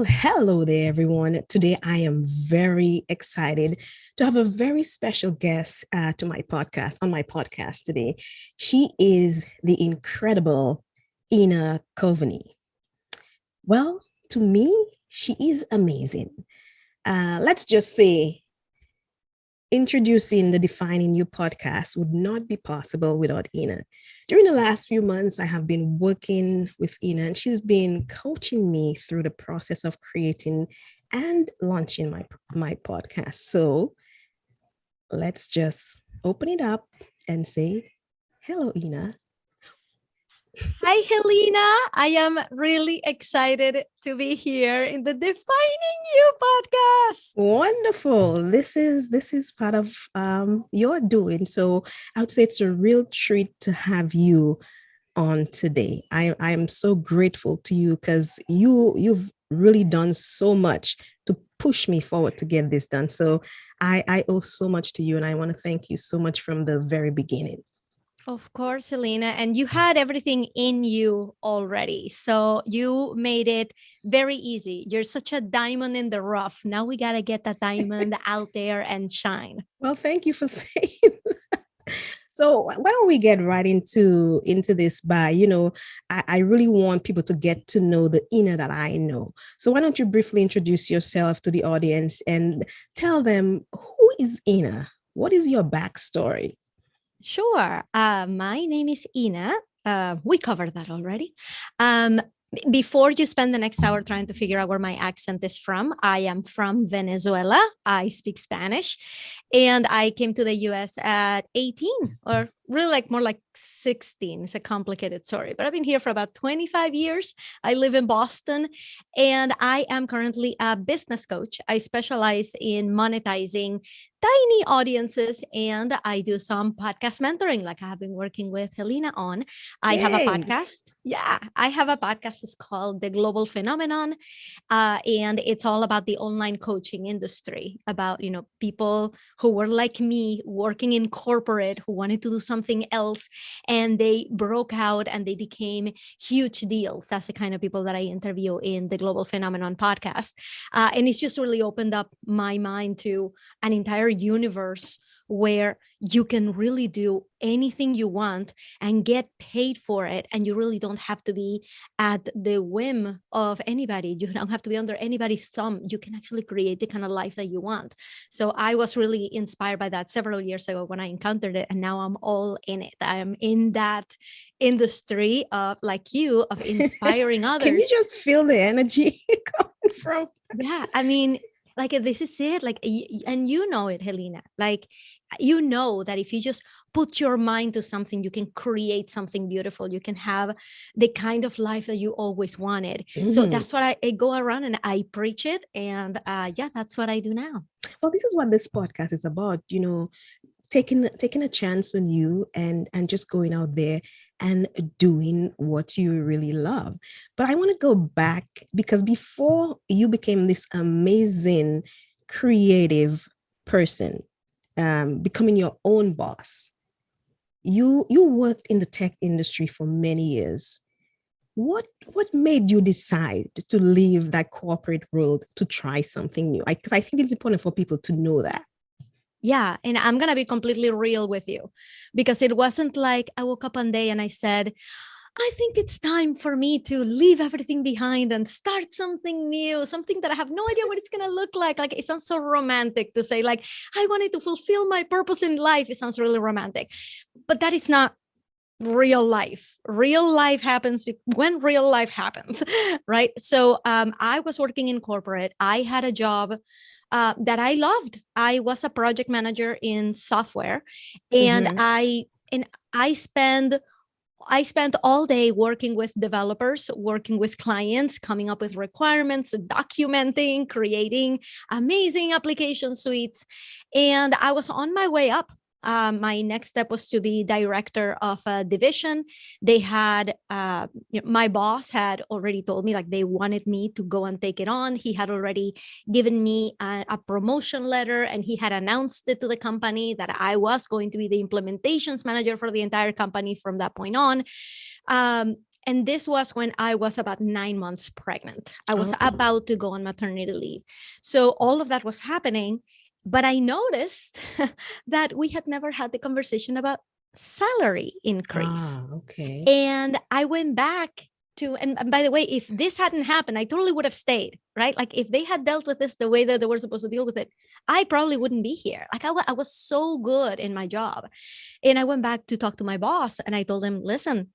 Well, hello there, everyone. Today, I am very excited to have a very special guest on my podcast today. She is the incredible Ina Coveney. Well, to me, she is amazing. Let's just say introducing the Defining You podcast would not be possible without Ina. During the last few months, I have been working with Ina, and she's been coaching me through the process of creating and launching my podcast. So let's just open it up and say, hello, Ina. Hi, Helena. I am really excited to be here in the Defining You podcast. Wonderful. This is part of your doing. So I would say it's a real treat to have you on today. I am so grateful to you because you've really done so much to push me forward to get this done. So I owe so much to you, and I want to thank you so much from the very beginning. Of course, Helena. And you had everything in you already. So you made it very easy. You're such a diamond in the rough. Now we got to get that diamond out there and shine. Well, thank you for saying. So why don't we get right into this I really want people to get to know the Ina that I know. So why don't you briefly introduce yourself to the audience and tell them, who is Ina? What is your backstory? Sure. My name is Ina. We covered that already. Before you spend the next hour trying to figure out where my accent is from, I am from Venezuela. I speak Spanish, and I came to the US at 18, or really more like 16. It's a complicated story, but I've been here for about 25 years. I live in Boston, and I am currently a business coach. I specialize in monetizing tiny audiences, and I do some podcast mentoring, like I have been working with Helena on. I have a Yay. podcast. Yeah, I have a podcast. It's called The Global Phenomenon, and it's all about the online coaching industry, about people who were like me, working in corporate, who wanted to do something else, and they broke out and they became huge deals. That's the kind of people that I interview in the Global Phenomenon podcast, and it's just really opened up my mind to an entire universe where you can really do anything you want and get paid for it, and you really don't have to be at the whim of anybody. You don't have to be under anybody's thumb. You can actually create the kind of life that you want. So I was really inspired by that several years ago when I encountered it, and now I'm all in it. I am in that industry of, like you, of inspiring Can you others. just feel the energy coming from? Yeah, I mean, like, this is it. Like, and you know it, Helena. Like, you know that if you just put your mind to something, you can create something beautiful. You can have the kind of life that you always wanted. So Mhm. that's what I go around and I preach it. And yeah, that's what I do now. Well, this is what this podcast is about, taking a chance on you and just going out there and doing what you really love. But I want to go back because before you became this amazing creative person, becoming your own boss, you worked in the tech industry for many years. What made you decide to leave that corporate world to try something new? Because I think it's important for people to know that. Yeah. And I'm going to be completely real with you, because it wasn't like I woke up one day and I said, I think it's time for me to leave everything behind and start something new, something that I have no idea what it's going to look like. Like, it sounds so romantic to say, like, I wanted to fulfill my purpose in life. It sounds really romantic, but that is not real life. Real life happens when real life happens, right? So I was working in corporate. I had a job that I loved. I was a project manager in software, and Mm-hmm. I spent all day working with developers, working with clients, coming up with requirements, documenting, creating amazing application suites. And I was on my way up. My next step was to be director of a division. They had, my boss had already told me, like, they wanted me to go and take it on. He had already given me a promotion letter, and he had announced it to the company that I was going to be the implementations manager for the entire company from that point on. And this was when I was about 9 months pregnant. I was about to go on maternity leave. So all of that was happening. But I noticed that we had never had the conversation about salary increase. Okay. And I went back to, and by the way, if this hadn't happened, I totally would have stayed, right? Like if they had dealt with this the way that they were supposed to deal with it, I probably wouldn't be here. Like I was so good in my job. And I went back to talk to my boss and I told him, listen,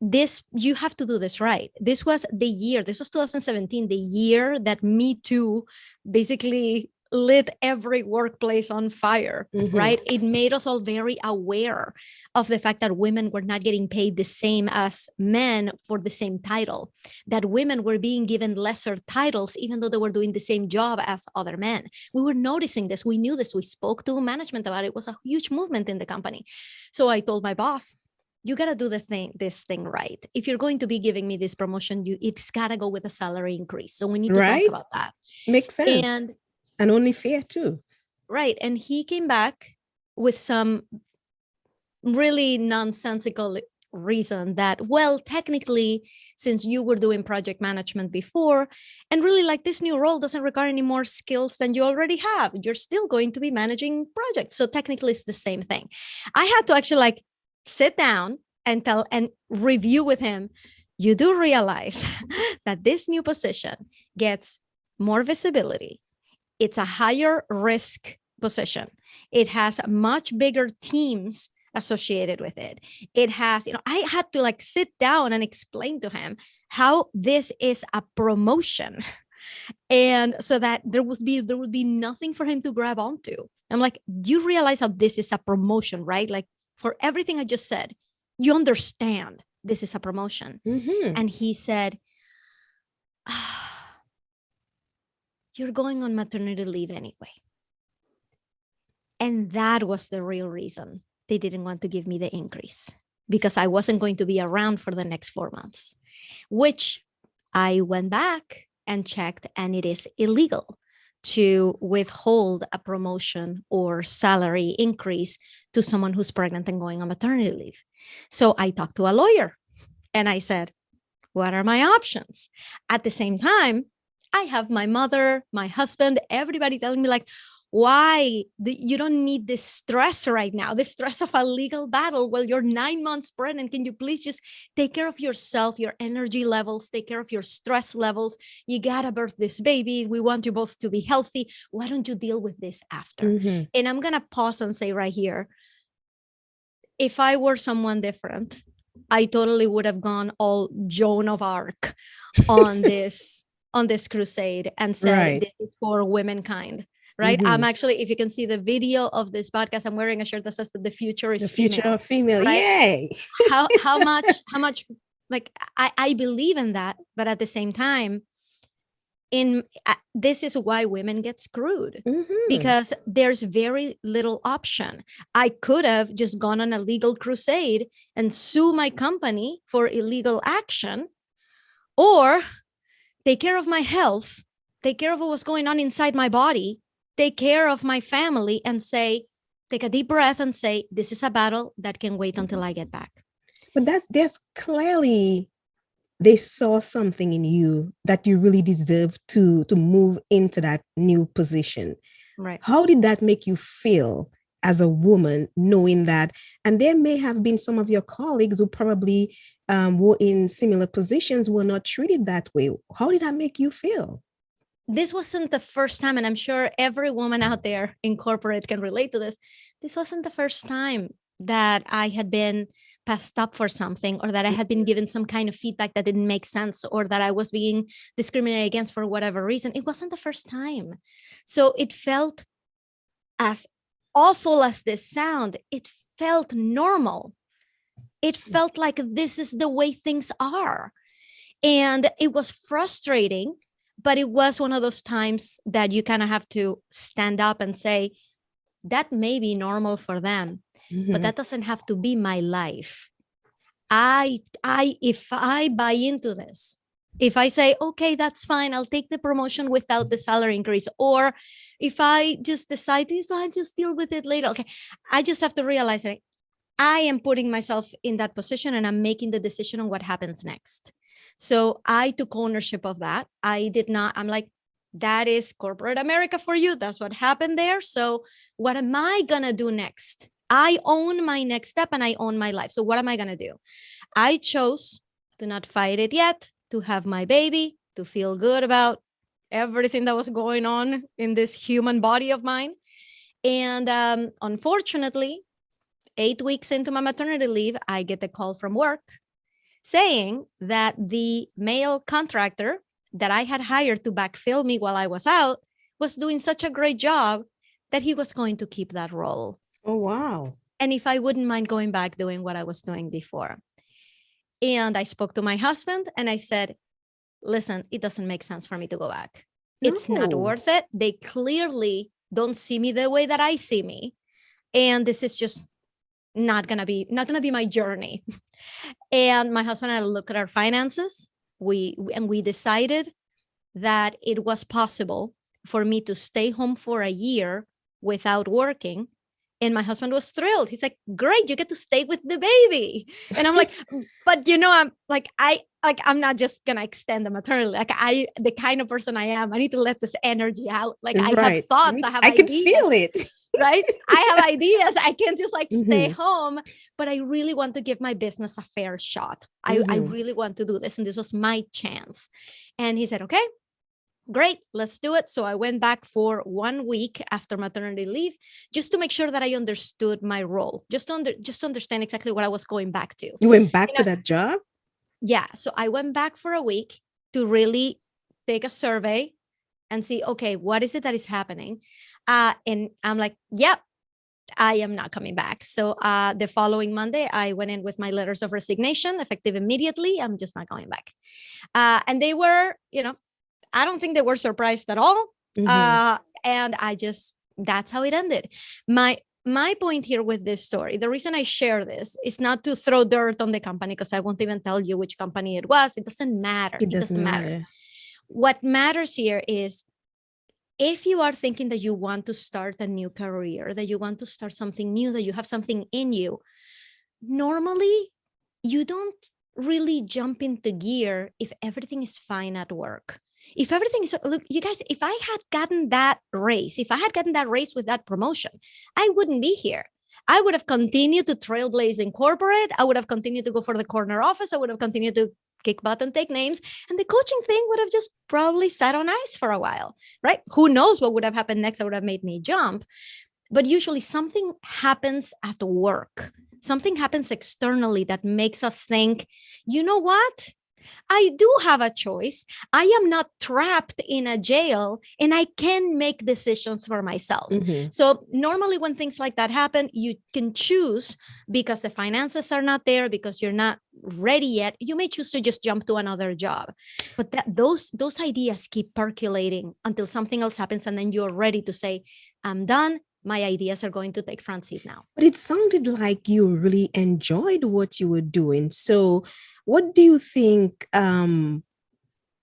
you have to do this right. This was 2017, the year that Me Too basically lit every workplace on fire, right? It made us all very aware of the fact that women were not getting paid the same as men for the same title, that women were being given lesser titles, even though they were doing the same job as other men. We were noticing this. We knew this. We spoke to management about it. It was a huge movement in the company. So I told my boss, you got to do this thing right. If you're going to be giving me this promotion, it's got to go with a salary increase. So we need to talk about that. Makes sense. And only fair too. Right. And he came back with some really nonsensical reason that, well, technically, since you were doing project management before, and really like this new role doesn't require any more skills than you already have, you're still going to be managing projects. So technically it's the same thing. I had to actually sit down and review with him. You do realize that this new position gets more visibility. It's a higher risk position. It has much bigger teams associated with it. It has, I had to sit down and explain to him how this is a promotion. And so that there would be nothing for him to grab onto. I'm like, do you realize how this is a promotion, right? Like, for everything I just said, you understand this is a promotion. And he said, you're going on maternity leave anyway. And that was the real reason they didn't want to give me the increase, because I wasn't going to be around for the next 4 months, which I went back and checked, and it is illegal to withhold a promotion or salary increase to someone who's pregnant and going on maternity leave. So I talked to a lawyer and I said, what are my options? At the same time, I have my mother, my husband, everybody telling me why you don't need this stress right now, the stress of a legal battle while you're 9 months pregnant. Can you please just take care of yourself, your energy levels, take care of your stress levels? You gotta birth this baby. We want you both to be healthy. Why don't you deal with this after? And I'm gonna pause and say right here, if I were someone different, I totally would have gone all Joan of Arc on this crusade and said, this is for womenkind. Right. I'm actually, if you can see the video of this podcast, I'm wearing a shirt that says that the future is female. Right? Yay. how much I believe in that. But at the same time, this is why women get screwed, because there's very little option. I could have just gone on a legal crusade and sue my company for illegal action, or take care of my health, take care of what was going on inside my body, take care of my family, and take a deep breath and say, this is a battle that can wait until I get back. But there's clearly, they saw something in you that you really deserve to move into that new position. Right. How did that make you feel as a woman, knowing that? And there may have been some of your colleagues who probably were in similar positions, were not treated that way. How did that make you feel? This wasn't the first time, and I'm sure every woman out there in corporate can relate to this. This wasn't the first time that I had been passed up for something, or that I had been given some kind of feedback that didn't make sense, or that I was being discriminated against for whatever reason. It wasn't the first time. So it felt, as awful as this sound, it felt normal. It felt like this is the way things are. And it was frustrating. But it was one of those times that you kind of have to stand up and say, that may be normal for them, but that doesn't have to be my life. If I buy into this, if I say, okay, that's fine, I'll take the promotion without the salary increase, or if I just decide to, so I'll just deal with it later. Okay, I just have to realize that I am putting myself in that position and I'm making the decision on what happens next. So I took ownership of that. I'm like, that is corporate America for you. That's what happened there. So what am I going to do next? I own my next step and I own my life. So what am I going to do? I chose to not fight it yet, to have my baby, to feel good about everything that was going on in this human body of mine. And unfortunately, 8 weeks into my maternity leave, I get a call from work saying that the male contractor that I had hired to backfill me while I was out was doing such a great job that he was going to keep that role. Oh, wow. And if I wouldn't mind going back doing what I was doing before. And I spoke to my husband and I said, listen, it doesn't make sense for me to go back. It's not No. worth it. They clearly don't see me the way that I see me. And this is just not gonna be my journey. And my husband and I looked at our finances. We decided that it was possible for me to stay home for a year without working. And my husband was thrilled. He's like, great, you get to stay with the baby. And I'm like, but I'm not just gonna extend the maternity. The kind of person I am, I need to let this energy out. Like I have thoughts, I have I can ideas. feel it. Right? I have ideas. I can't just stay Mhm. home, but I really want to give my business a fair shot. I Mhm. really want to do this. And this was my chance. And he said, okay, great, let's do it. So I went back for 1 week after maternity leave, just to make sure that I understood my role, just to understand exactly what I was going back to. You went back You to know, that job? yeah. So I went back for a week to really take a survey and see, okay, what is it that is happening? And I'm like, yep, I am not coming back. So the following Monday, I went in with my letters of resignation, effective immediately. I'm just not going back. And they were, I don't think they were surprised at all. Mhm. And that's how it ended. My point here with this story, the reason I share this is not to throw dirt on the company, because I won't even tell you which company it was. It doesn't matter. It It doesn't doesn't matter. matter. What matters here is, if you are thinking that you want to start a new career, that you want to start something new, that you have something in you, normally you don't really jump into gear if everything is fine at work. If everything is, look, you guys, if I had gotten that raise with that promotion, I wouldn't be here. I would have continued to trailblaze in corporate. I would have continued to go for the corner office. I would have continued to kick butt and take names. And the coaching thing would have just probably sat on ice for a while, right? Who knows what would have happened next that would have made me jump. But usually something happens at work. Something happens externally that makes us think, you know what? I do have a choice. I am not trapped in a jail and I can make decisions for myself. Mhm. So normally when things like that happen, you can choose, because the finances are not there, because you're not ready yet, you may choose to just jump to another job. But those ideas keep percolating until something else happens, and then you're ready to say, I'm done. My ideas are going to take front seat now. But it sounded like you really enjoyed what you were doing. So, what do you think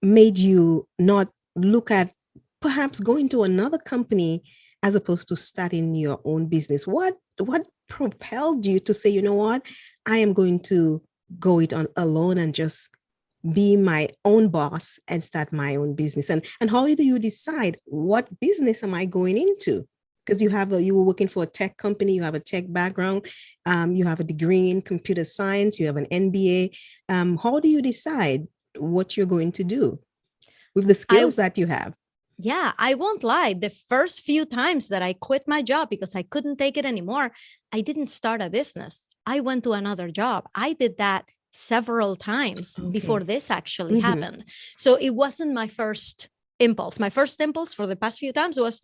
made you not look at perhaps going to another company as opposed to starting your own business? What propelled you to say, you know what, I am going to go it on alone and just be my own boss and start my own business? And how do you decide what business am I going into? Because you were working for a tech company, you have a tech background, you have a degree in computer science, you have an MBA. How do you decide what you're going to do with the skills that you have? Yeah, I won't lie. The first few times that I quit my job because I couldn't take it anymore, I didn't start a business. I went to another job. I did that several times before Okay. this actually Mm-hmm. happened. So it wasn't my first impulse. My first impulse for the past few times was,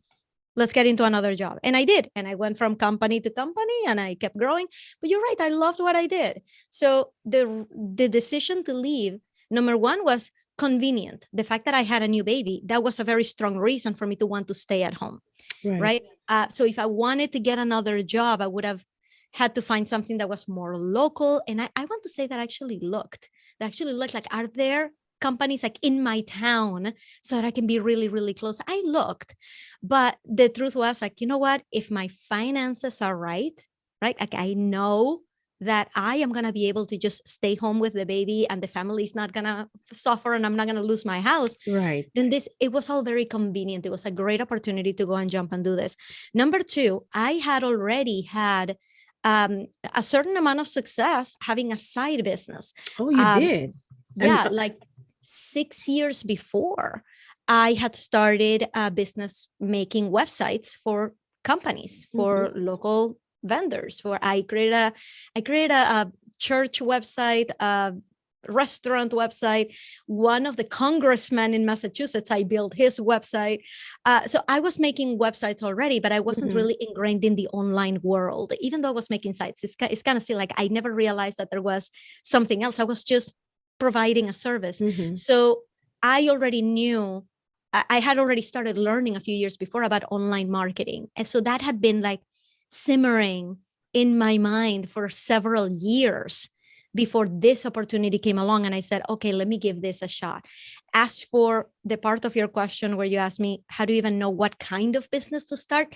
let's get into another job. And I did. And I went from company to company and I kept growing. But you're right, I loved what I did. So the decision to leave, number one, was convenient. The fact that I had a new baby, that was a very strong reason for me to want to stay at home, Right. right? So if I wanted to get another job, I would have had to find something that was more local. And I want to say that actually looked like, are there companies like in my town so that I can be really, really close? I looked, but the truth was like, you know what? If my finances are right, like I know that I am going to be able to just stay home with the baby and the family is not going to suffer and I'm not going to lose my house, Right. then it was all very convenient. It was a great opportunity to go and jump and do this. Number two, I had already had a certain amount of success having a side business. Oh, you Um, did. And yeah, like 6 years before, I had started a business making websites for companies, for local vendors. For I created a church website, a restaurant website. One of the congressmen in Massachusetts, I built his website. So I was making websites already, but I wasn't really ingrained in the online world. Even though I was making sites, it's kind of still like I never realized that there was something else. I was just providing a service. So I already knew, I had already started learning a few years before about online marketing. And so that had been like simmering in my mind for several years before this opportunity came along. And I said, okay, let me give this a shot. As for the part of your question where you asked me, how do you even know what kind of business to start?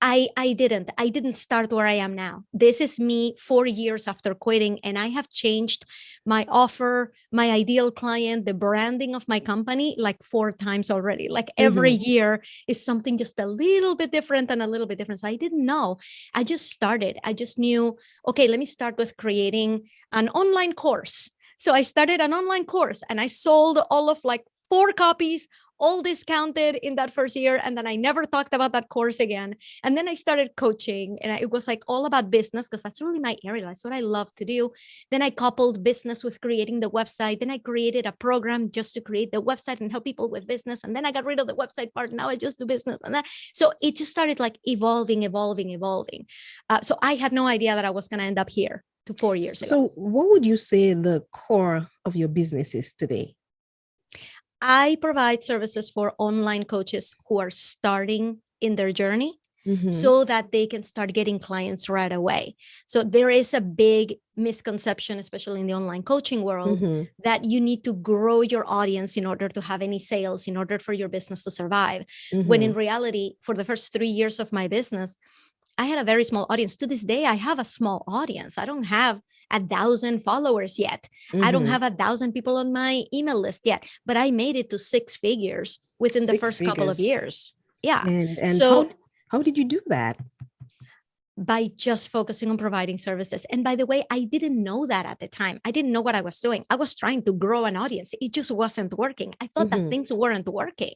I didn't start where I am now. This is me 4 years after quitting, and I have changed my offer, my ideal client, the branding of my company like 4 times already. Like every year is something just a little bit different and a little bit different. So I didn't know. I just started. I just knew, okay, let me start with creating an online course. So I started an online course and I sold all of like 4 copies, all discounted in that first year. And then I never talked about that course again. And then I started coaching, and it was like all about business because that's really my area. That's what I love to do. Then I coupled business with creating the website. Then I created a program just to create the website and help people with business. And then I got rid of the website part. Now I just do business. And that. So it just started like evolving. So I had no idea that I was going to end up here to 4 years ago. So what would you say the core of your business is today? I provide services for online coaches who are starting in their journey so that they can start getting clients right away. So there is a big misconception, especially in the online coaching world, that you need to grow your audience in order to have any sales, in order for your business to survive. When in reality, for the first 3 years of my business, I had a very small audience. To this day, I have a small audience. I don't have 1,000 followers yet. I don't have 1,000 people on my email list yet, but I made it to 6 figures within the first couple of years. Yeah. And So how did you do that? by just focusing on providing services. And by the way, I didn't know that at the time. I didn't know what I was doing. I was trying to grow an audience. It just wasn't working. I thought that things weren't working,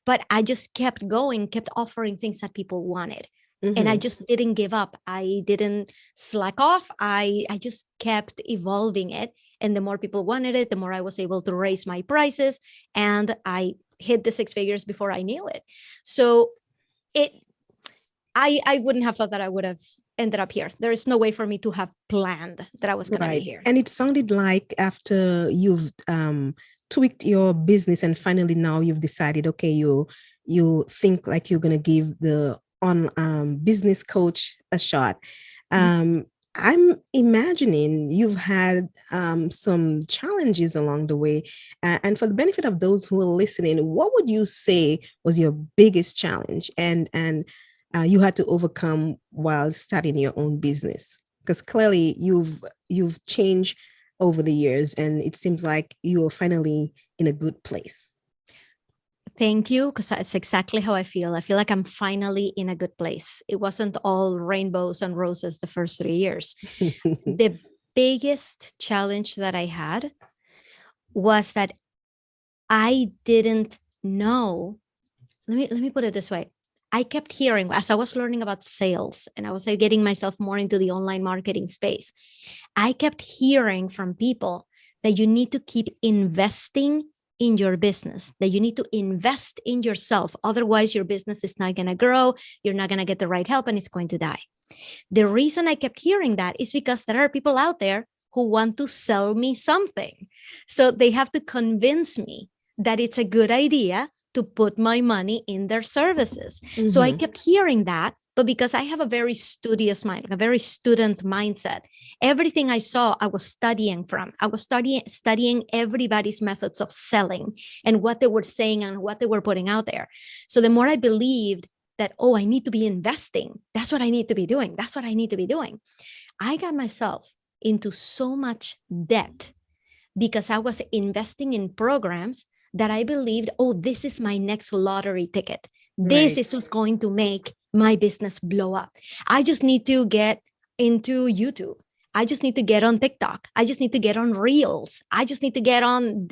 but I just kept going, kept offering things that people wanted. And I just didn't give up. I didn't slack off. I just kept evolving it. And the more people wanted it, the more I was able to raise my prices. And I hit the 6 figures before I knew it. So I wouldn't have thought that I would have ended up here. There is no way for me to have planned that I was going to be here. And it sounded like after you've tweaked your business and finally now you've decided, okay, you think like you're going to give the business coach a shot. I'm imagining you've had some challenges along the way. And for the benefit of those who are listening, what would you say was your biggest challenge and you had to overcome while starting your own business? Because clearly you've changed over the years, and it seems like you're finally in a good place. Thank you, because that's exactly how I feel. I feel like I'm finally in a good place. It wasn't all rainbows and roses the first 3 years. The biggest challenge that I had was that I didn't know. Let me put it this way. I kept hearing, as I was learning about sales and I was getting myself more into the online marketing space, I kept hearing from people that you need to keep investing in your business, that you need to invest in yourself. Otherwise, your business is not going to grow. You're not going to get the right help and it's going to die. The reason I kept hearing that is because there are people out there who want to sell me something. So they have to convince me that it's a good idea to put my money in their services. So I kept hearing that. But because I have a very studious mind, like a very student mindset, everything I saw, I was studying from. I was studying everybody's methods of selling and what they were saying and what they were putting out there. So the more I believed that, oh, I need to be investing. That's what I need to be doing. That's what I need to be doing. I got myself into so much debt because I was investing in programs that I believed, oh, this is my next lottery ticket. This Right. is what's going to make my business blow up. I just need to get into YouTube. I just need to get on TikTok. I just need to get on Reels. I just need to get on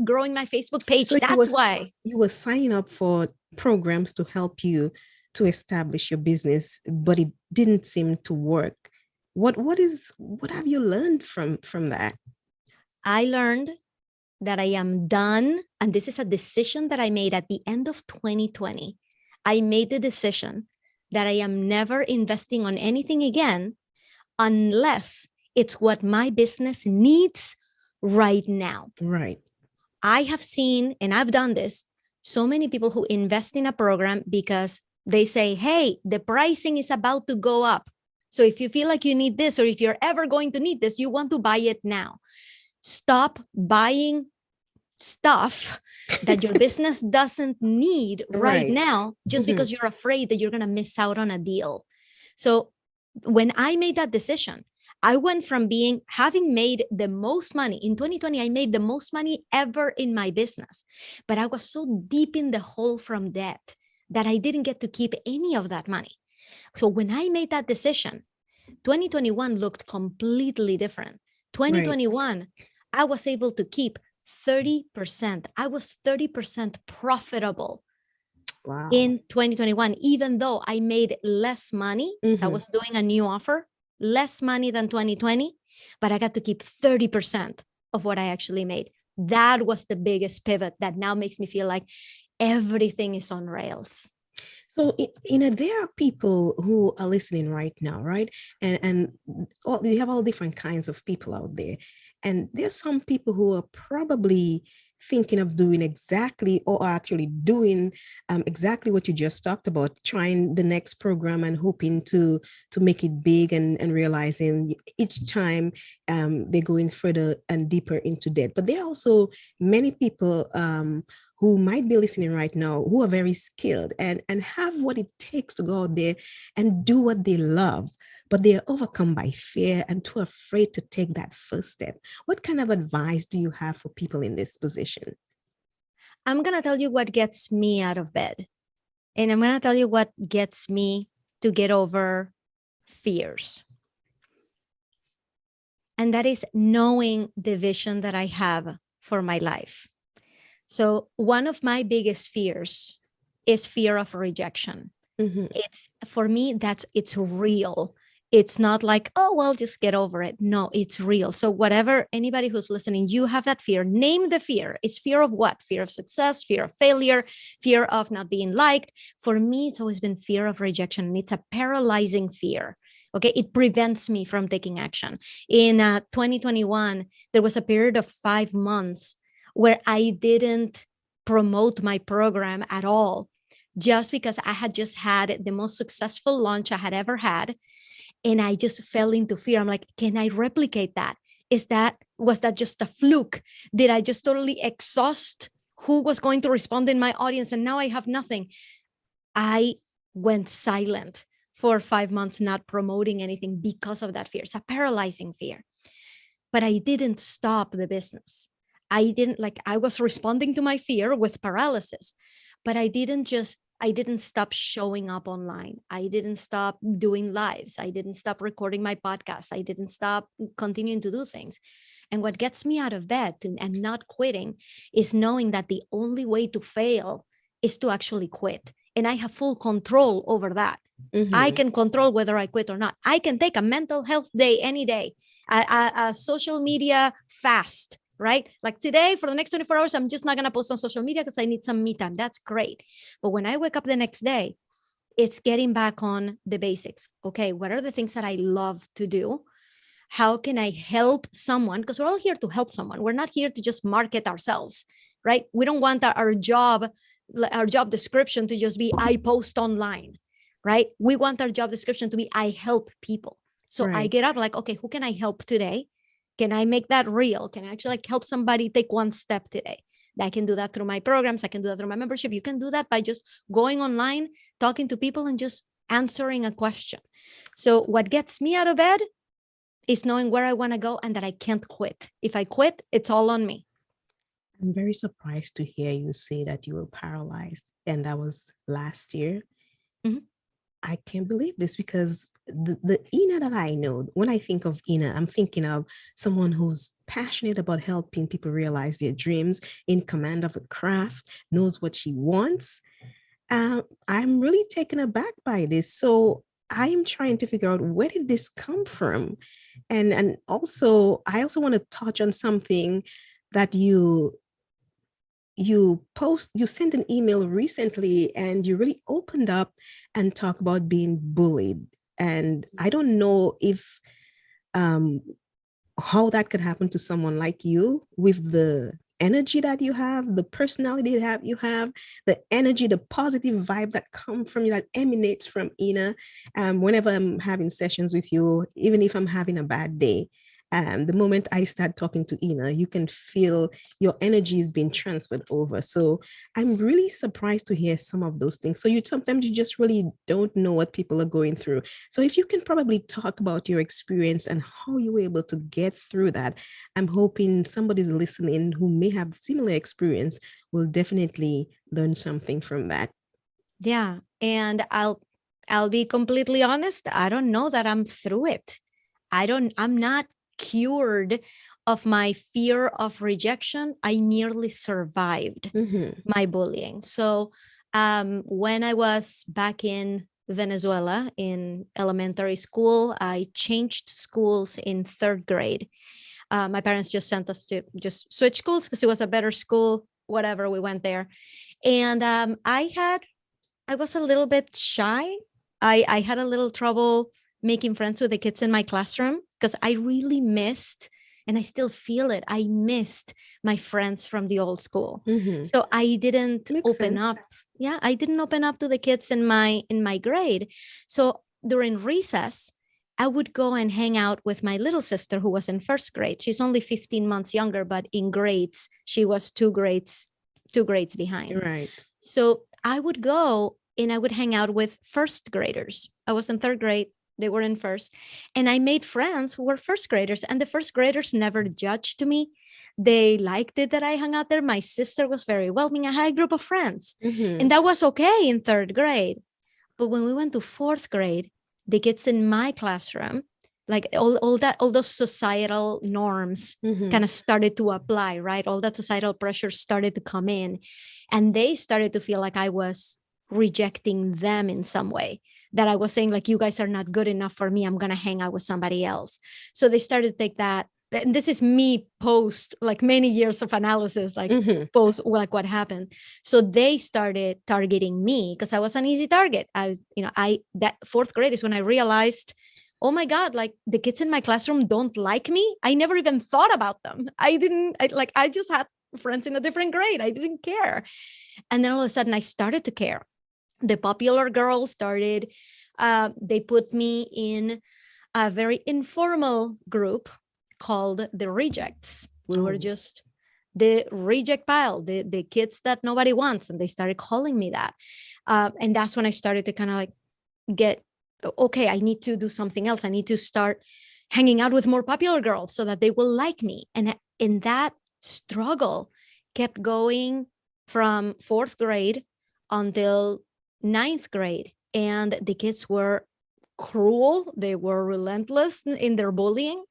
growing my Facebook page. So That's why. you were signing up for programs to help you to establish your business, but it didn't seem to work. What have you learned from that? I learned that I am done. And this is a decision that I made at the end of 2020. I made the decision that I am never investing on anything again unless it's what my business needs right now. Right. I have seen, and I've done this, so many people who invest in a program because they say, hey, the pricing is about to go up. So if you feel like you need this, or if you're ever going to need this, you want to buy it now. Stop buying stuff that your business doesn't need right Right. now just Mhm. because you're afraid that you're going to miss out on a deal. So when I made that decision, I went from having made the most money in 2020. I made the most money ever in my business, but I was so deep in the hole from debt that I didn't get to keep any of that money. So when I made that decision, 2021 looked completely different. Right. 2021, I was able to keep 30%. I was 30% profitable Wow. in 2021, even though I made less money. So I Mhm. was doing a new offer, less money than 2020, but I got to keep 30% of what I actually made. That was the biggest pivot that now makes me feel like everything is on rails. So, there are people who are listening right now, right? And you have all different kinds of people out there, and there's some people who are probably thinking of doing exactly, or are actually doing exactly what you just talked about, trying the next program and hoping to make it big, and realizing each time they're going further and deeper into debt. But there are also many people who might be listening right now who are very skilled and have what it takes to go out there and do what they love, but they are overcome by fear and too afraid to take that first step. What kind of advice do you have for people in this position? I'm going to tell you what gets me out of bed. And I'm going to tell you what gets me to get over fears. And that is knowing the vision that I have for my life. So one of my biggest fears is fear of rejection. Mm-hmm. It's for me, it's real. It's not like, oh, well, just get over it. No, it's real. So whatever, anybody who's listening, you have that fear, name the fear. It's fear of what? Fear of success, fear of failure, fear of not being liked. For me, it's always been fear of rejection. And it's a paralyzing fear. Okay. It prevents me from taking action. In 2021, there was a period of 5 months where I didn't promote my program at all, just because I had just had the most successful launch I had ever had. And I just fell into fear. I'm like, can I replicate that? Was that just a fluke? Did I just totally exhaust who was going to respond in my audience? And now I have nothing. I went silent for 5 months, not promoting anything because of that fear. It's a paralyzing fear. But I didn't stop the business. I was responding to my fear with paralysis, but I didn't stop showing up online. I didn't stop doing lives. I didn't stop recording my podcast. I didn't stop continuing to do things. And what gets me out of bed and not quitting is knowing that the only way to fail is to actually quit. And I have full control over that. I Mm-hmm. can control whether I quit or not. I can take a mental health day any day, a social media fast, right? Like today, for the next 24 hours, I'm just not going to post on social media because I need some me time. That's great. But when I wake up the next day, it's getting back on the basics. Okay, what are the things that I love to do? How can I help someone? Because we're all here to help someone. We're not here to just market ourselves, right? We don't want our job description to just be I post online, right? We want our job description to be I help people. So I Right. get up like, okay, who can I help today? Can I make that real? Can I actually help somebody take one step today? I can do that through my programs. I can do that through my membership. You can do that by just going online, talking to people, and just answering a question. So what gets me out of bed Is knowing where I want to go and that I can't quit. If I quit, it's all on me. I'm very surprised to hear you say that you were paralyzed, and that was last year. Mhm. I can't believe this because the Ina that I know, when I think of Ina, I'm thinking of someone who's passionate about helping people realize their dreams, in command of a craft, knows what she wants. I'm really taken aback by this. So I'm trying to figure out, where did this come from? And also, I also want to touch on something that you sent an email recently, and you really opened up and talk about being bullied. And I don't know if um how that could happen to someone like you, with the energy that you have, the personality that you have, the energy, the positive vibe that come from you, that emanates from Ina. Whenever I'm having sessions with you, even if I'm having a bad day, the moment I start talking to Ina, you can feel your energy is being transferred over. So I'm really surprised to hear some of those things. So you sometimes you just really don't know what people are going through. So if you can probably talk about your experience and how you were able to get through that, I'm hoping somebody's listening who may have similar experience will definitely learn something from that. Yeah. And I'll be completely honest. I don't know that I'm through it. I'm not cured of my fear of rejection. I merely survived Mm-hmm. my bullying. So when I was back in Venezuela in elementary school, I changed schools in third grade. My parents just sent us to just switch schools because it was a better school, whatever, we went there. And I was a little bit shy. I had a little trouble making friends with the kids in my classroom because I really missed, and I still feel it, I missed my friends from the old school. Mm-hmm. So I didn't Makes open sense. up. Yeah, I didn't open up to the kids in my grade. So during recess, I would go and hang out with my little sister who was in first grade. She's only 15 months younger, but in grades, she was two grades behind. Right. So I would go and I would hang out with first graders. I was in third grade, they were in first. And I made friends who were first graders, and the first graders never judged me. They liked it that I hung out there. My sister was very welcoming. I had a group of friends, Mm-hmm. and that was okay in third grade. But when we went to fourth grade, the kids in my classroom, like all those societal norms Mm-hmm. kind of started to apply, right? All that societal pressure started to come in, and they started to feel like I was rejecting them in some way, that I was saying like, you guys are not good enough for me, I'm going to hang out with somebody else. So they started to take that, and this is me post like many years of analysis, like Mm-hmm. post like what happened. So they started targeting me because I was an easy target. I that fourth grade is when I realized, oh my God, like the kids in my classroom don't like me. I never even thought about them. I just had friends in a different grade. I didn't care. And then all of a sudden I started to care. The popular girls started, they put me in a very informal group called the Rejects. We were Oh. just the reject pile, the kids that nobody wants. And they started calling me that. And that's when I started to kind of like get, okay, I need to do something else. I need to start hanging out with more popular girls so that they will like me. And in that struggle kept going from fourth grade until ninth grade. And the kids were cruel, they were relentless in their bullying.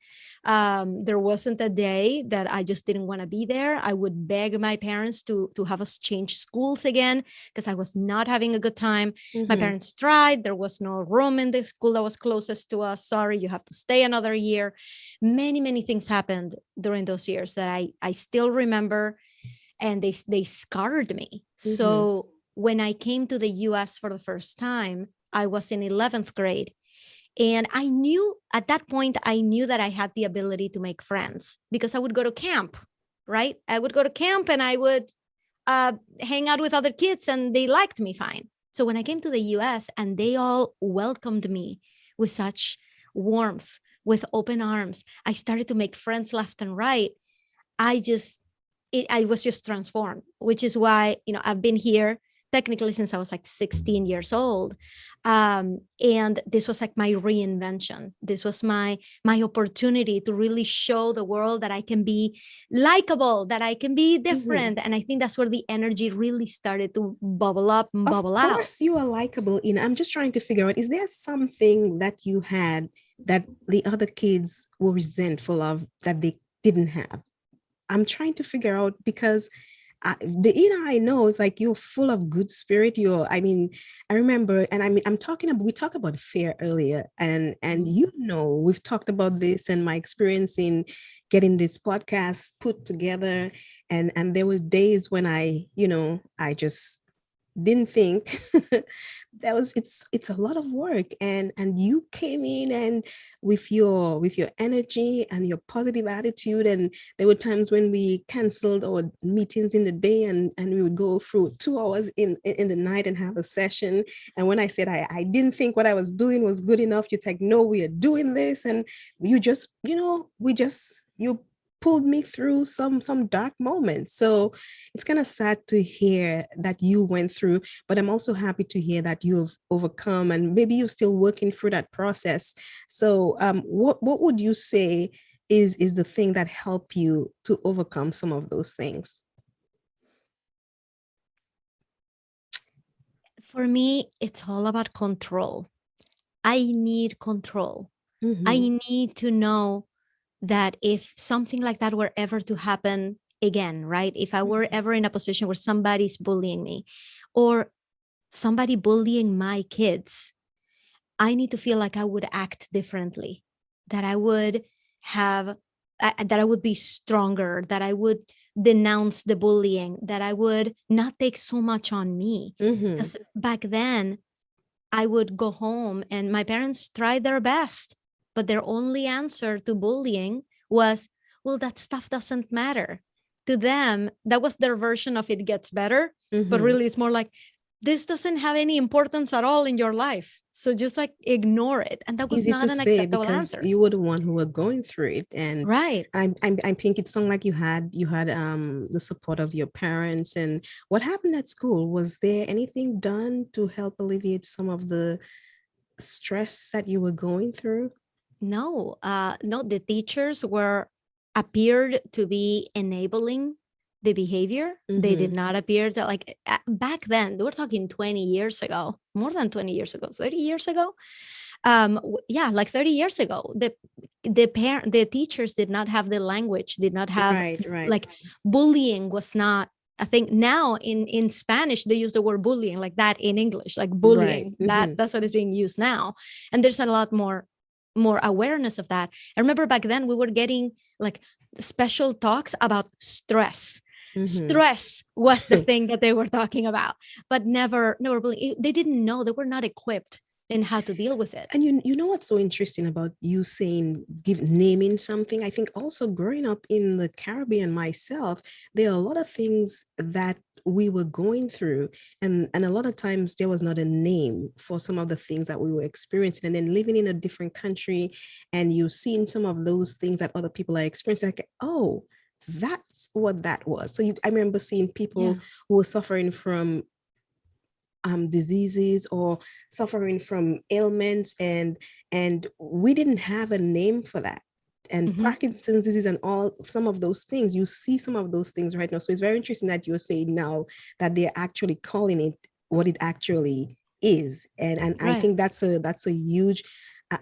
There wasn't a day that I just didn't want to be there. I would beg my parents to have us change schools again because I was not having a good time. My Mm-hmm. parents tried. There was no room in the school that was closest to us. Sorry, you have to stay another year. Many things happened during those years that I still remember, and they scarred me. Mm-hmm. So when I came to the US for the first time, I was in 11th grade. And I knew at that point, I knew that I had the ability to make friends because I would go to camp, right? I would go to camp and I would hang out with other kids, and they liked me fine. So when I came to the US and they all welcomed me with such warmth, with open arms, I started to make friends left and right. I just, I was just transformed, which is why, I've been here technically since I was like 16 years old. And this was like my reinvention. This was my opportunity to really show the world that I can be likable, that I can be different. And I think that's where the energy really started to bubble up and Of bubble out. course, you are likable. I'm just trying to figure out, is there something that you had that the other kids were resentful of that they didn't have? I'm trying to figure out because the Ina I know is like you're full of good spirit. I remember, and I'm talking about, we talked about fear earlier, and we've talked about this and my experience in getting this podcast put together, and there were days when I just didn't think that was it's a lot of work, and you came in and with your energy and your positive attitude, and there were times when we canceled our meetings in the day, and we would go through 2 hours in the night and have a session. And when I said I didn't think what I was doing was good enough, you're like, no, we are doing this. And you just you pulled me through some dark moments. So it's kind of sad to hear that you went through, but I'm also happy to hear that you have overcome, and maybe you're still working through that process. So what would you say is the thing that helped you to overcome some of those things? For me, it's all about control. I need control. Mm-hmm. I need to know that if something like that were ever to happen again, right? If I were ever in a position where somebody's bullying me or somebody bullying my kids, I need to feel like I would act differently, that I would have, that I would be stronger, that I would denounce the bullying, that I would not take so much on me. Because back then, I would go home and my parents tried their best, but their only answer to bullying was, well, that stuff doesn't matter. To them, that was their version of it gets better, but really it's more like, this doesn't have any importance at all in your life. So just like ignore it. And that was Easy not to an say acceptable because answer. you were the one who were going through it, and Right. I think it sounded like you had the support of your parents. And what happened at school? Was there anything done to help alleviate some of the stress that you were going through? No, the teachers were appeared to be enabling the behavior. They did not appear to like back then. They were talking 20 years ago, more than 20 years ago, 30 years ago. Yeah, like 30 years ago. The teachers did not have the language, did not have Right. like bullying was not. I think now in Spanish they use the word bullying like that in English, like Right. bullying. That's what is being used now, and there's a lot more awareness of that. I remember back then we were getting like special talks about stress. Stress was the thing that they were talking about, but never bullying. They didn't know, they were not equipped in how to deal with it. And you know what's so interesting about you saying naming something? I think also growing up in the Caribbean myself, there are a lot of things that we were going through, and a lot of times there was not a name for some of the things that we were experiencing. And then living in a different country and you seeing some of those things that other people are experiencing, like, oh, that's what that was. So I remember seeing people who were suffering from diseases or suffering from ailments, and we didn't have a name for that. And Parkinson's disease and all some of those things, you see some of those things right now. So it's very interesting that you're saying now that they're actually calling it what it actually is. And I think that's a huge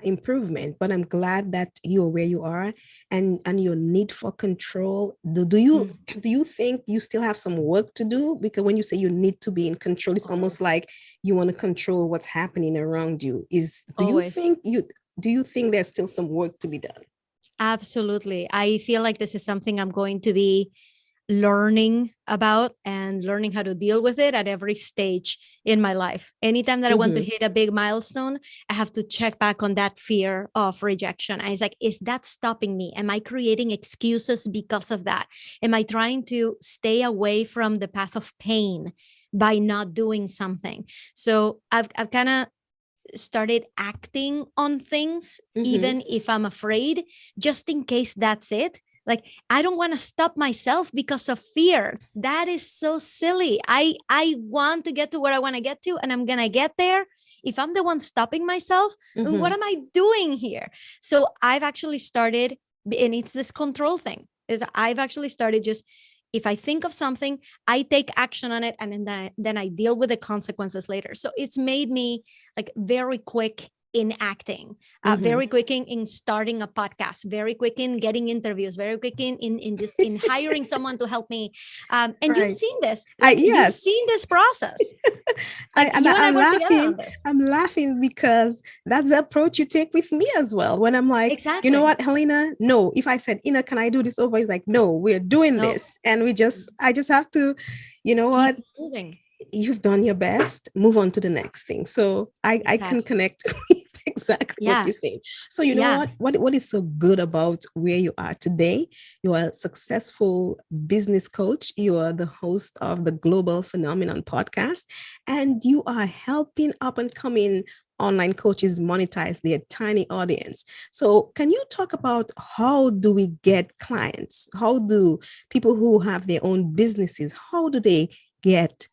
improvement. But I'm glad that you're where you are, and your need for control. Do you think you still have some work to do? Because when you say you need to be in control, it's almost like you want to control what's happening around you. Do you think there's still some work to be done? Absolutely. I feel like this is something I'm going to be learning about and learning how to deal with it at every stage in my life. Anytime that I want to hit a big milestone, I have to check back on that fear of rejection. And it's like, is that stopping me? Am I creating excuses because of that? Am I trying to stay away from the path of pain by not doing something? So I've kind of started acting on things, even if I'm afraid, just in case that's it. Like, I don't want to stop myself because of fear. That is so silly. I want to get to where I want to get to, and I'm going to get there. If I'm the one stopping myself, then what am I doing here? So I've actually started, and it's this control thing, is I've actually started just, if I think of something, I take action on it, and then I deal with the consequences later. So it's made me like very quick in acting, very quick in starting a podcast, very quick in getting interviews, very quick in just in hiring someone to help me. And you've seen this, like you've seen this process. Like you and I work together on this. I'm laughing because that's the approach you take with me as well. When I'm like, exactly. You know what, Helena? No. If I said, Ina, can I do this over? He's like, no, we're doing this. And I just have to, you know what? Keep moving. You've done your best. Move on to the next thing. So I can connect with exactly what you're saying. So you know what is so good about where you are today? You are a successful business coach. You are the host of the Global Phenomenon podcast, and you are helping up and coming online coaches monetize their tiny audience. So can you talk about how do we get clients? How do people who have their own businesses, how do they get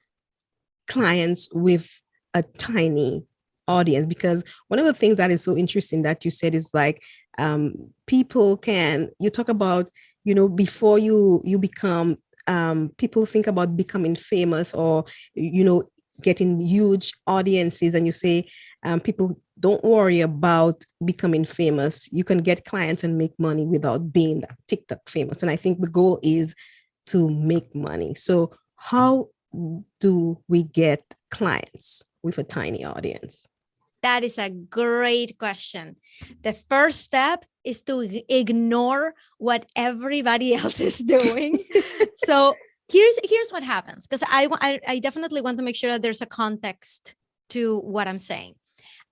clients with a tiny audience? Because one of the things that is so interesting that you said is like, people can, you talk about, you know, before you become, people think about becoming famous or, you know, getting huge audiences, and you say, people don't worry about becoming famous. You can get clients and make money without being that TikTok famous. And I think the goal is to make money. So how do we get clients with a tiny audience? That is a great question. The first step is to ignore what everybody else is doing. So here's what happens, because I definitely want to make sure that there's a context to what I'm saying.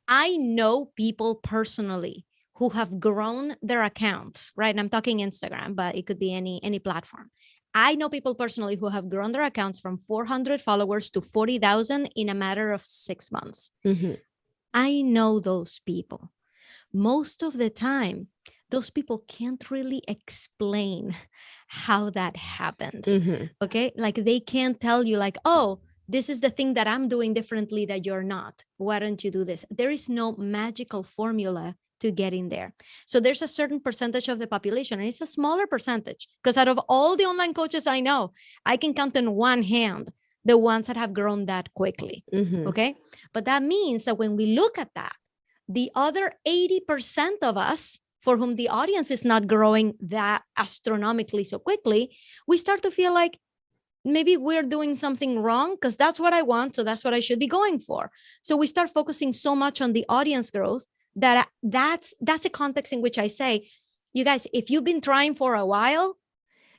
I know people personally who have grown their accounts, right? And I'm talking Instagram, but it could be any platform. I know people personally who have grown their accounts from 400 followers to 40,000 in a matter of 6 months. I know those people. Most of the time, those people can't really explain how that happened. Okay. Like they can't tell you like, oh, this is the thing that I'm doing differently that you're not. Why don't you do this? There is no magical formula to get in there. So there's a certain percentage of the population, and it's a smaller percentage, because out of all the online coaches I know, I can count in one hand the ones that have grown that quickly. Okay. But that means that when we look at that, the other 80% of us for whom the audience is not growing that astronomically so quickly, we start to feel like maybe we're doing something wrong, because that's what I want. So that's what I should be going for. So we start focusing so much on the audience growth that's a context in which I say, you guys, if you've been trying for a while,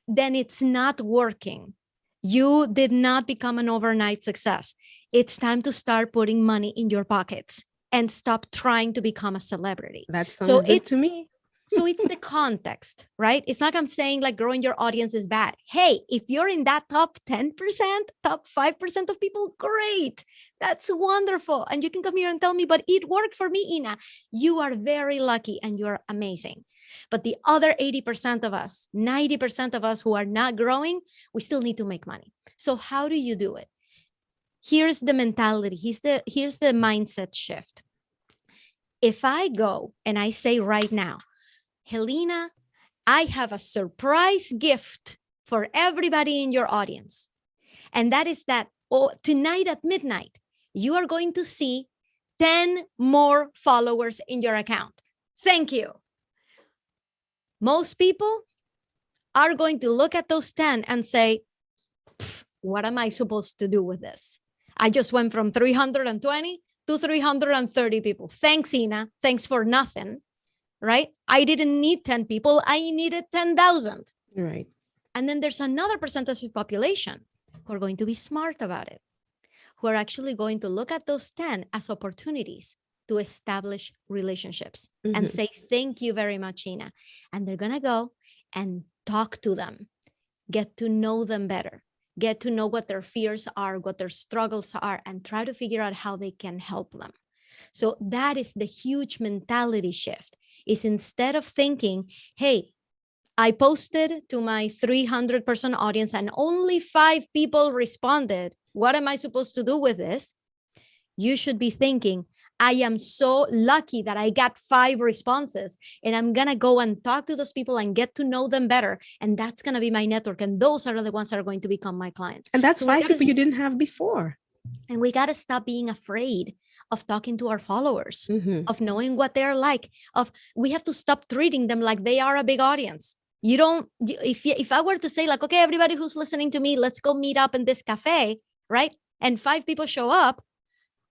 then it's not working. You did not become an overnight success. It's time to start putting money in your pockets and stop trying to become a celebrity. That sounds good to me. So it's the context, right? It's not like I'm saying like growing your audience is bad. Hey, if you're in that top 10%, top 5% of people, great. That's wonderful. And you can come here and tell me, but it worked for me, Ina. You are very lucky and you're amazing. But the other 80% of us, 90% of us who are not growing, we still need to make money. So how do you do it? Here's the mentality. Here's the mindset shift. If I go and I say right now, Helena, I have a surprise gift for everybody in your audience. And that is that tonight at midnight, you are going to see 10 more followers in your account. Thank you. Most people are going to look at those 10 and say, what am I supposed to do with this? I just went from 320 to 330 people. Thanks, Ina. Thanks for nothing. Right? I didn't need 10 people. I needed 10,000. Right. And then there's another percentage of population who are going to be smart about it, who are actually going to look at those 10 as opportunities to establish relationships and say, thank you very much, Ina. And they're going to go and talk to them, get to know them better, get to know what their fears are, what their struggles are, and try to figure out how they can help them. So that is the huge mentality shift. Is instead of thinking, hey, I posted to my 300-person audience and only 5 people responded. What am I supposed to do with this? You should be thinking, I am so lucky that I got 5 responses, and I'm going to go and talk to those people and get to know them better. And that's going to be my network. And those are the ones that are going to become my clients. And that's 5 people you didn't have before. And we got to stop being afraid of talking to our followers, of knowing what they're like, we have to stop treating them like they are a big audience. You don't, if I were to say like, okay, everybody who's listening to me, let's go meet up in this cafe, right? And 5 people show up,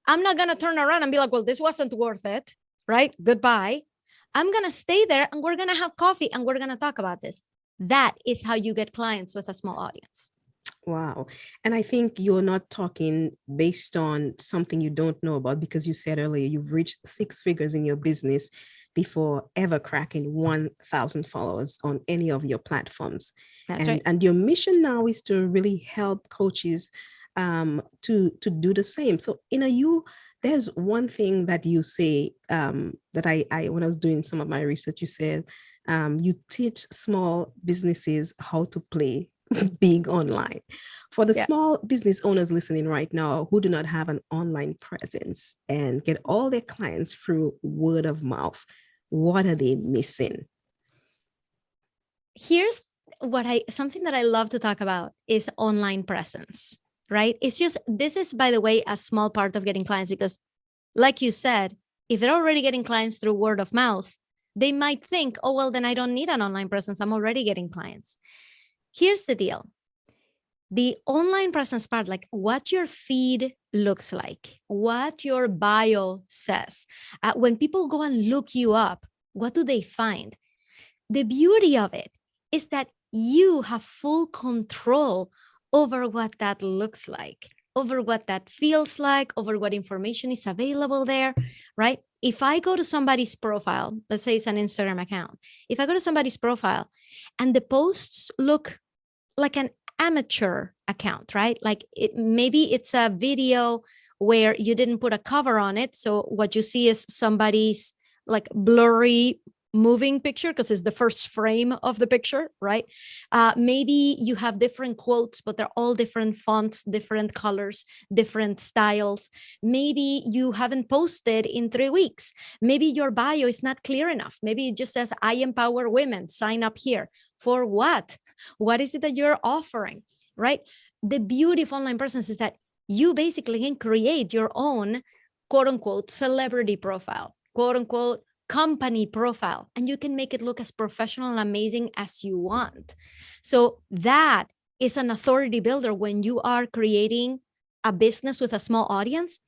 I'm not going to turn around and be like, well, this wasn't worth it, right? Goodbye. I'm going to stay there and we're going to have coffee and we're going to talk about this. That is how you get clients with a small audience. Wow. And I think you're not talking based on something you don't know about, because you said earlier you've reached 6 figures in your business before ever cracking 1,000 followers on any of your platforms. That's right. And your mission now is to really help coaches to do the same. So, there's one thing that you say that I when I was doing some of my research, you said you teach small businesses how to play big online. For the small business owners listening right now who do not have an online presence and get all their clients through word of mouth, what are they missing? Here's something that I love to talk about is online presence, right? This is, by the way, a small part of getting clients, because like you said, if they're already getting clients through word of mouth, they might think, oh, well, then I don't need an online presence. I'm already getting clients. Here's the deal. The online presence part, like what your feed looks like, what your bio says. When people go and look you up, what do they find? The beauty of it is that you have full control over what that looks like, over what that feels like, over what information is available there, right? If I go to somebody's profile, let's say it's an Instagram account, if I go to somebody's profile and the posts look like an amateur account, right? Like maybe it's a video where you didn't put a cover on it. So what you see is somebody's like blurry moving picture because it's the first frame of the picture, right? Maybe you have different quotes, but they're all different fonts, different colors, different styles. Maybe you haven't posted in 3 weeks. Maybe your bio is not clear enough. Maybe it just says, I empower women, sign up here. For what? What is it that you're offering, right? The beauty of online presence is that you basically can create your own quote unquote celebrity profile, quote unquote company profile, and you can make it look as professional and amazing as you want. So that is an authority builder. When you are creating a business with a small audience,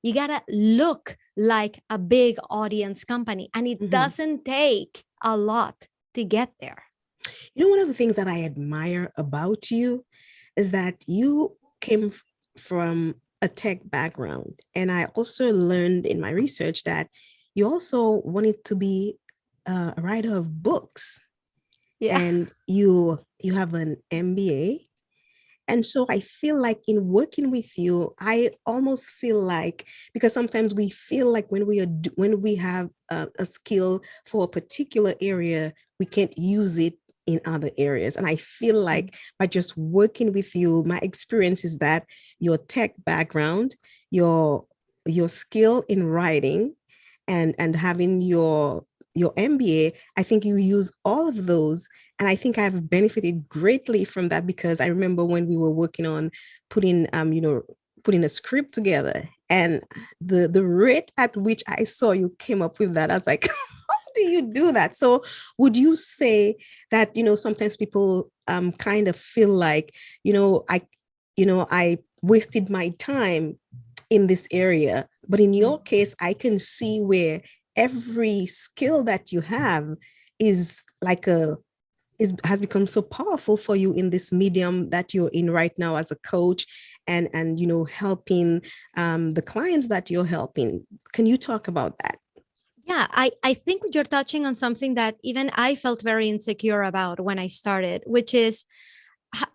you gotta look like a big audience company, and it doesn't take a lot to get there. One of the things that I admire about you is that you came from a tech background, and I also learned in my research that you also wanted to be a writer of books. Yeah. And you have an MBA. And so I feel like in working with you, I almost feel like, because sometimes we feel like when we have a skill for a particular area, we can't use it in other areas. And I feel like by just working with you, my experience is that your tech background, your skill in writing, and having your MBA, I think you use all of those. And I think I've benefited greatly from that, because I remember when we were working on putting a script together, and the rate at which I saw you came up with that, I was like, how do you do that? So would you say that, sometimes people kind of feel like, I wasted my time in this area, but in your case, I can see where every skill that you have is has become so powerful for you in this medium that you're in right now as a coach, and helping the clients that you're helping. Can you talk about that? Yeah, I think you're touching on something that even I felt very insecure about when I started, which is,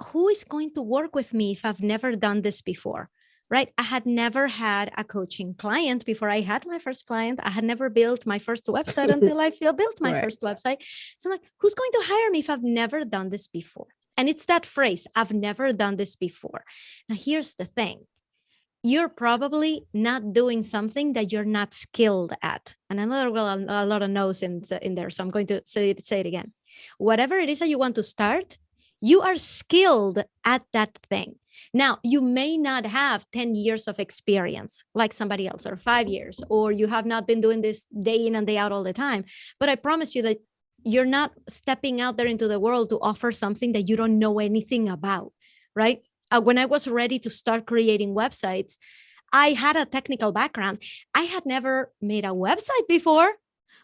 who is going to work with me if I've never done this before? right? I had never had a coaching client before I had my first client. I had never built my first website until I built my Right. first website. So I'm like, who's going to hire me if I've never done this before? And it's that phrase, I've never done this before. Now, here's the thing. You're probably not doing something that you're not skilled at. And I know there are a lot of no's in there, so I'm going to say it again. Whatever it is that you want to start, you are skilled at that thing. Now, you may not have 10 years of experience like somebody else, or 5 years, or you have not been doing this day in and day out all the time. But I promise you that you're not stepping out there into the world to offer something that you don't know anything about, right? When I was ready to start creating websites, I had a technical background. I had never made a website before,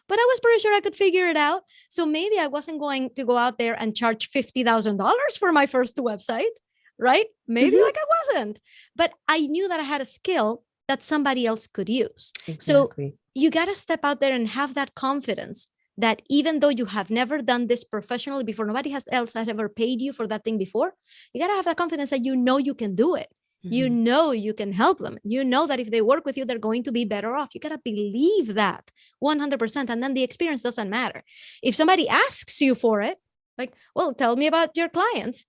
but I was pretty sure I could figure it out. So maybe I wasn't going to go out there and charge $50,000 for my first website, right? Maybe Mhm. like I wasn't, but I knew that I had a skill that somebody else could use. So Exactly. you got to step out there and have that confidence that even though you have never done this professionally before, nobody else has ever paid you for that thing before, you got to have that confidence that you know you can do it. You Mhm. know you can help them. You know that if they work with you, they're going to be better off. You got to believe that 100%. And then the experience doesn't matter. If somebody asks you for it, like, well, tell me about your clients,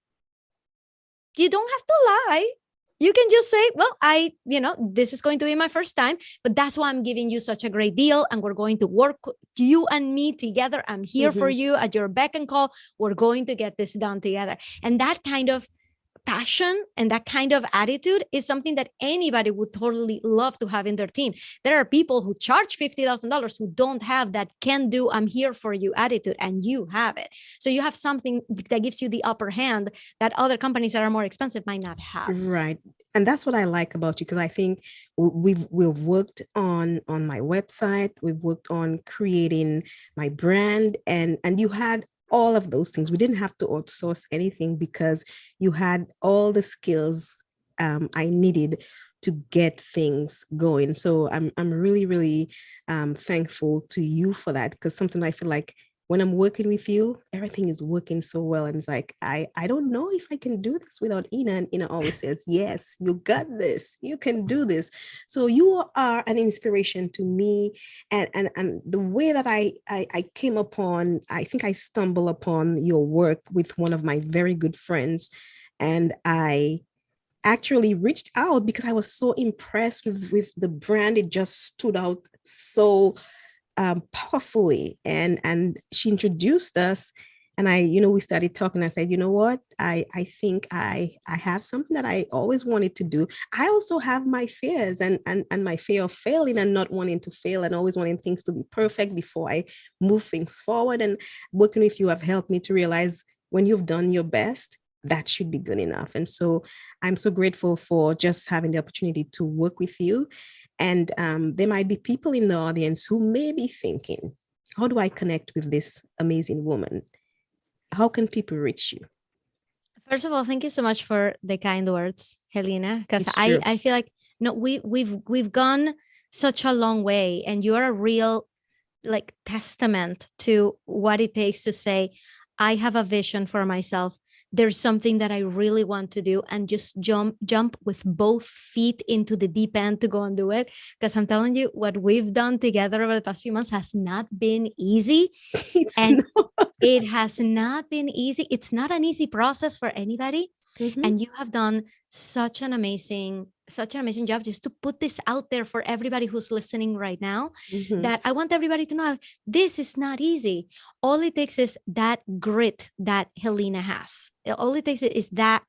you don't have to lie. You can just say, well, this is going to be my first time, but that's why I'm giving you such a great deal. And we're going to work, you and me together. I'm here for Mhm. you at your beck and call. We're going to get this done together. And that kind of passion and that kind of attitude is something that anybody would totally love to have in their team. There are people who charge $50,000 who don't have that can do, I'm here for you attitude, and you have it. So you have something that gives you the upper hand that other companies that are more expensive might not have. Right. And that's what I like about you, because I think we've worked on my website, we've worked on creating my brand, and you had all of those things. We didn't have to outsource anything because you had all the skills I needed to get things going. So I'm really, really thankful to you for that, because sometimes I feel like when I'm working with you, everything is working so well. And it's like, I don't know if I can do this without Ina. And Ina always says, yes, you got this. You can do this. So you are an inspiration to me. And the way that I came upon, I think I stumbled upon your work with one of my very good friends. And I actually reached out because I was so impressed with the brand. It just stood out so powerfully, and she introduced us, and we started talking. I said, you know what, I think I have something that I always wanted to do. I also have my fears, and my fear of failing and not wanting to fail, and always wanting things to be perfect before I move things forward. And working with you have helped me to realize when you've done your best, that should be good enough. And so I'm so grateful for just having the opportunity to work with you. And there might be people in the audience who may be thinking, how do I connect with this amazing woman? How can people reach you? First of all, thank you so much for the kind words, Helena, because It's I, true. I feel like no, we've gone such a long way, and you're a real like testament to what it takes to say, I have a vision for myself. There's something that I really want to do, and just jump with both feet into the deep end to go and do it. Because I'm telling you, what we've done together over the past few months has not been easy. It's And not. it has not been easy. It's not an easy process for anybody. Mhm, And you have done such an amazing job just to put this out there for everybody who's listening right now, mhm, that I want everybody to know this is not easy. All it takes is that grit that Helena has. All it takes is that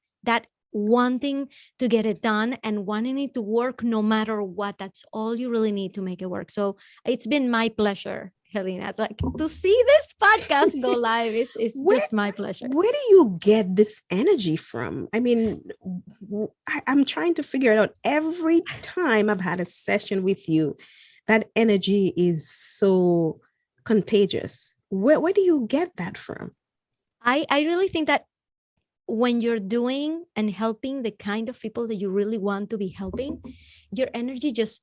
wanting to get it done and wanting it to work no matter what. That's all you really need to make it work. So it's been my pleasure, Helena. Like, to see this podcast go live is where just my pleasure. where do you get this energy from? I mean, I'm trying to figure it out. Every time I've had a session with you, that energy is so contagious. Where do you get that from? I really think that when you're doing and helping the kind of people that you really want to be helping, your energy just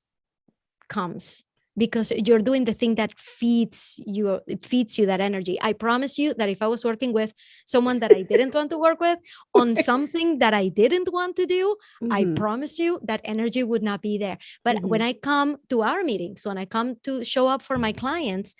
comes. because you're doing the thing that feeds you, it feeds you that energy. I promise you that if I was working with someone that I didn't want to work with on something that I didn't want to do, I promise you that energy would not be there. But when I come to our meetings, when I come to show up for my clients,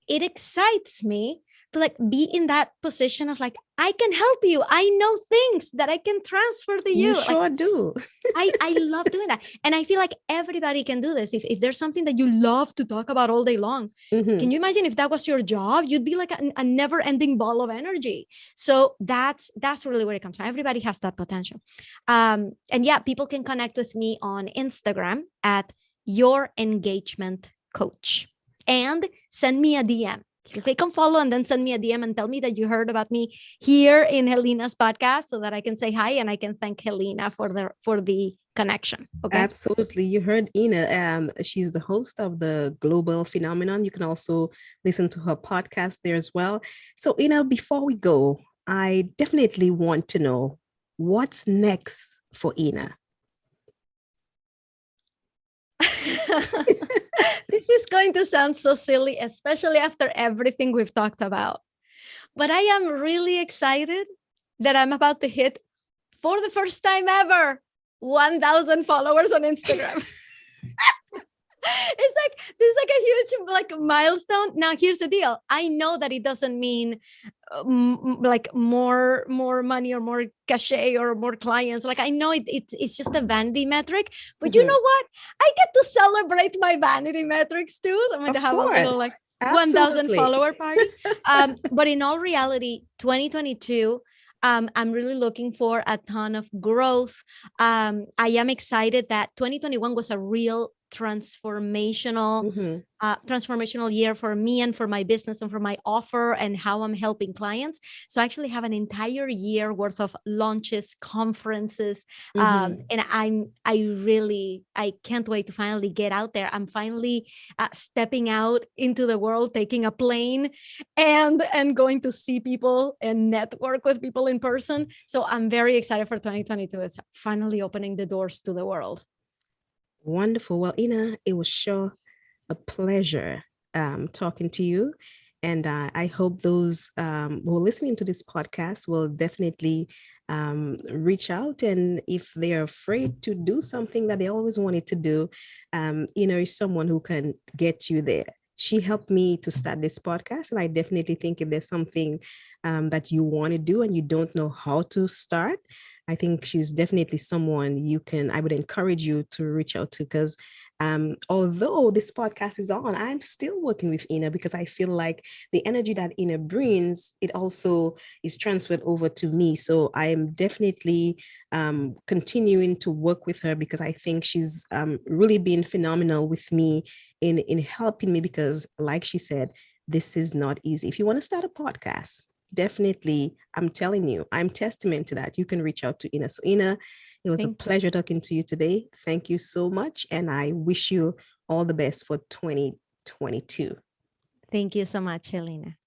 it excites me to like be in that position of like, I can help you. I know things that I can transfer to you. You sure do. I love doing that. And I feel like everybody can do this. If there's something that you love to talk about all day long, can you imagine if that was your job? You'd be like a never-ending ball of energy. So that's really where it comes from. Everybody has that potential. And yeah, people can connect with me on Instagram at Your Engagement Coach and send me a DM. Click on follow and then send me a DM and tell me that you heard about me here in Helena's podcast so that I can say hi and I can thank Helena for the connection. Okay. Absolutely. You heard Ina. She's the host of the Global Phenomenon. You can also listen to her podcast there as well. So, Ina, before we go, I definitely want to know what's next for Ina. This is going to sound so silly, especially after everything we've talked about. But I am really excited that I'm about to hit, for the first time ever, 1,000 followers on Instagram. This is like a huge like milestone. Now, here's the deal. I know that it doesn't mean like more money or more cachet or more clients. Like I know it's just a vanity metric, but you know what? I get to celebrate my vanity metrics too. So I'm going to have a little like 1,000 follower party. But in all reality, 2022, I'm really looking for a ton of growth. I am excited that 2021 was a real transformational year for me and for my business and for my offer and how I'm helping clients. So I actually have an entire year worth of launches, conferences, and I can't wait to finally get out there. I'm finally stepping out into the world, taking a plane and going to see people and network with people in person. So I'm very excited for 2022. It's finally opening the doors to the world. Wonderful. Well, Ina, it was sure a pleasure talking to you. And I hope those who are listening to this podcast will definitely reach out. And if they're afraid to do something that they always wanted to do, Ina is someone who can get you there. She helped me to start this podcast. And I definitely think if there's something that you want to do and you don't know how to start, I think she's definitely someone I would encourage you to reach out to, because although this podcast is on, I'm still working with Ina because I feel like the energy that Ina brings, it also is transferred over to me. So I'm definitely continuing to work with her because I think she's really been phenomenal with me in helping me, because like she said, this is not easy. If you want to start a podcast, definitely, I'm telling you, I'm testament to that. You can reach out to Ina. So Ina, it was a pleasure talking to you today. Thank you so much. And I wish you all the best for 2022. Thank you so much, Helena.